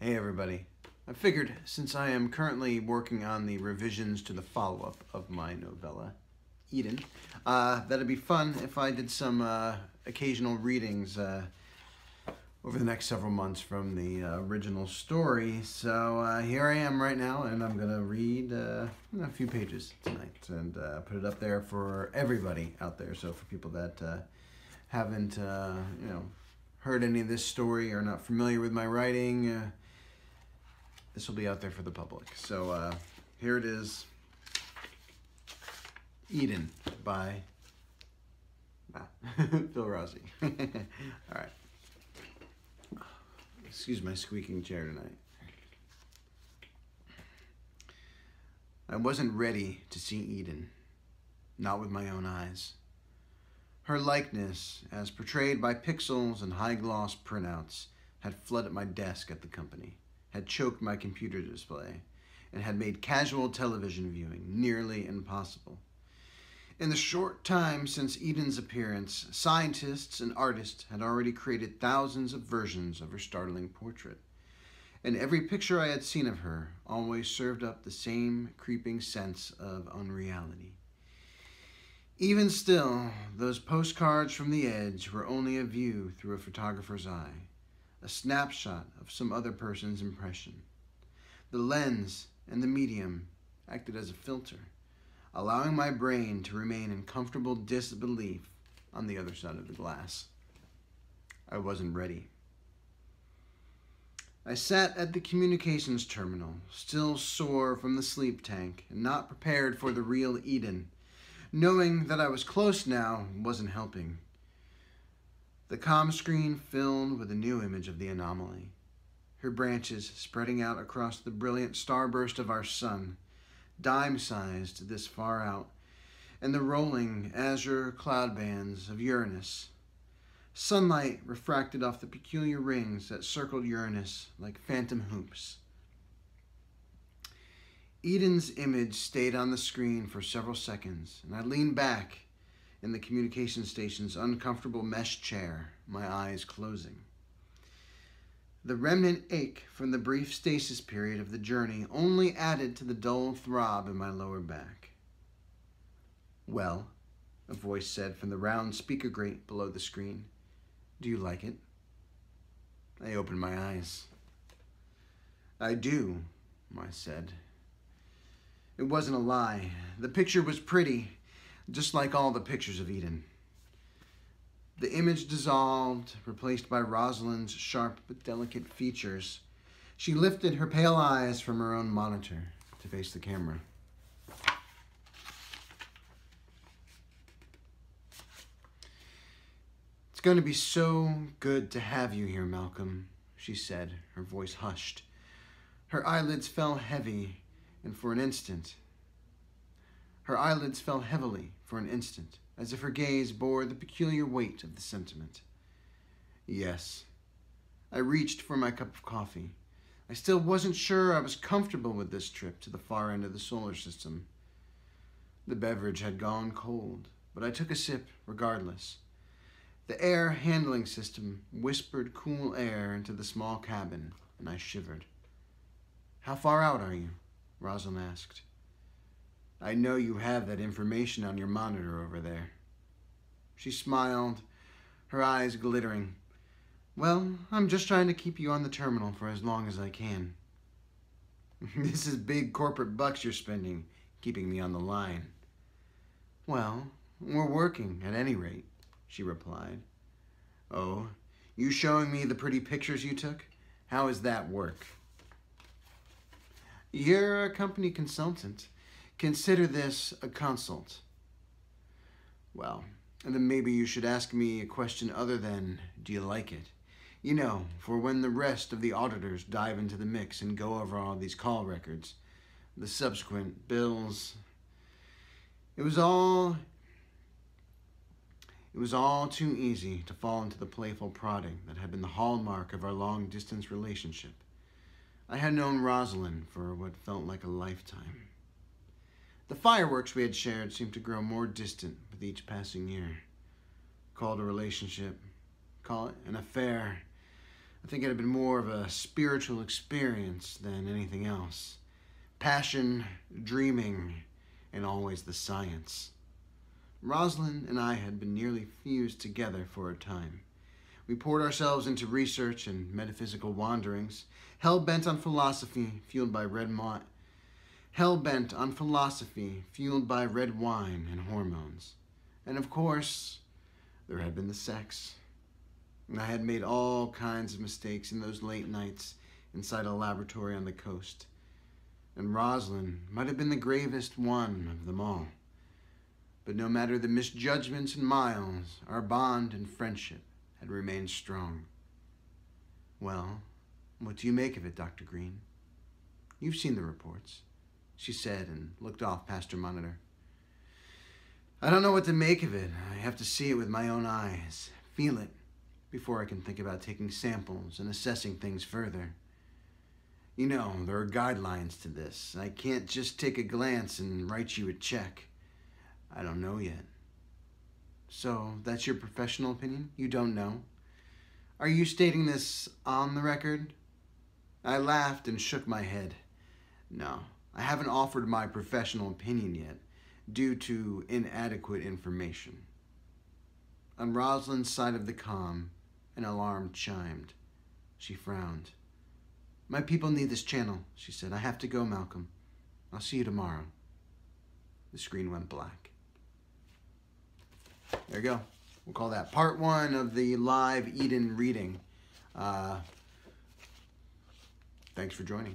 Hey everybody. I figured since I am currently working on the revisions to the follow-up of my novella, Eden, that'd be fun if I did some occasional readings over the next several months from the original story. So here I am right now, and I'm going to read a few pages tonight and put it up there for everybody out there. So for people that haven't, heard any of this story or not familiar with my writing, this will be out there for the public. So here it is. Eden by Phil Rossi. All right. Excuse my squeaking chair tonight. I wasn't ready to see Eden, not with my own eyes. Her likeness, as portrayed by pixels and high-gloss printouts, had flooded my desk at the company, had choked my computer display, and had made casual television viewing nearly impossible. In the short time since Eden's appearance, scientists and artists had already created thousands of versions of her startling portrait, and every picture I had seen of her always served up the same creeping sense of unreality. Even still, those postcards from the edge were only a view through a photographer's eye, a snapshot of some other person's impression. The lens and the medium acted as a filter, allowing my brain to remain in comfortable disbelief on the other side of the glass. I wasn't ready. I sat at the communications terminal, still sore from the sleep tank and not prepared for the real Eden. Knowing that I was close now wasn't helping. The comm screen filled with a new image of the anomaly, her branches spreading out across the brilliant starburst of our sun, dime-sized this far out, and the rolling azure cloud bands of Uranus. Sunlight refracted off the peculiar rings that circled Uranus like phantom hoops. Eden's image stayed on the screen for several seconds, and I leaned back in the communication station's uncomfortable mesh chair, my eyes closing. The remnant ache from the brief stasis period of the journey only added to the dull throb in my lower back. "Well," a voice said from the round speaker grate below the screen, "do you like it?" I opened my eyes. "I do," I said. It wasn't a lie. The picture was pretty, just like all the pictures of Eden. The image dissolved, replaced by Rosalind's sharp but delicate features. She lifted her pale eyes from her own monitor to face the camera. "It's going to be so good to have you here, Malcolm," she said, her voice hushed. Her eyelids fell heavily for an instant, as if her gaze bore the peculiar weight of the sentiment. Yes. I reached for my cup of coffee. I still wasn't sure I was comfortable with this trip to the far end of the solar system. The beverage had gone cold, but I took a sip regardless. The air handling system whispered cool air into the small cabin, and I shivered. "How far out are you?" Rosalind asked. "I know you have that information on your monitor over there." She smiled, her eyes glittering. "Well, I'm just trying to keep you on the terminal for as long as I can." "This is big corporate bucks you're spending, keeping me on the line." "Well, we're working, at any rate," she replied. "Oh, you showing me the pretty pictures you took? How does that work?" "You're a company consultant. Consider this a consult." "Well, then maybe you should ask me a question other than, do you like it? You know, for when the rest of the auditors dive into the mix and go over all these call records, the subsequent bills." It was all too easy to fall into the playful prodding that had been the hallmark of our long-distance relationship. I had known Rosalind for what felt like a lifetime. The fireworks we had shared seemed to grow more distant with each passing year. Call it a relationship, call it an affair. I think it had been more of a spiritual experience than anything else. Passion, dreaming, and always the science. Rosalind and I had been nearly fused together for a time. We poured ourselves into research and metaphysical wanderings, hell-bent on philosophy fueled by red wine and hormones. And of course, there had been the sex. And I had made all kinds of mistakes in those late nights inside a laboratory on the coast. And Rosalind might have been the gravest one of them all. But no matter the misjudgments and miles, our bond and friendship had remained strong. Well, what do you make of it, Dr. Green? You've seen the reports, she said and looked off past her monitor. I don't know what to make of it. I have to see it with my own eyes, feel it, before I can think about taking samples and assessing things further. You know, there are guidelines to this. I can't just take a glance and write you a check. I don't know yet. So, that's your professional opinion? You don't know? Are you stating this on the record? I laughed and shook my head. No, I haven't offered my professional opinion yet, due to inadequate information. On Rosalind's side of the comm, an alarm chimed. She frowned. My people need this channel, she said. I have to go, Malcolm. I'll see you tomorrow. The screen went black. There you go. We'll call that part 1 of the live Eden reading. Thanks for joining.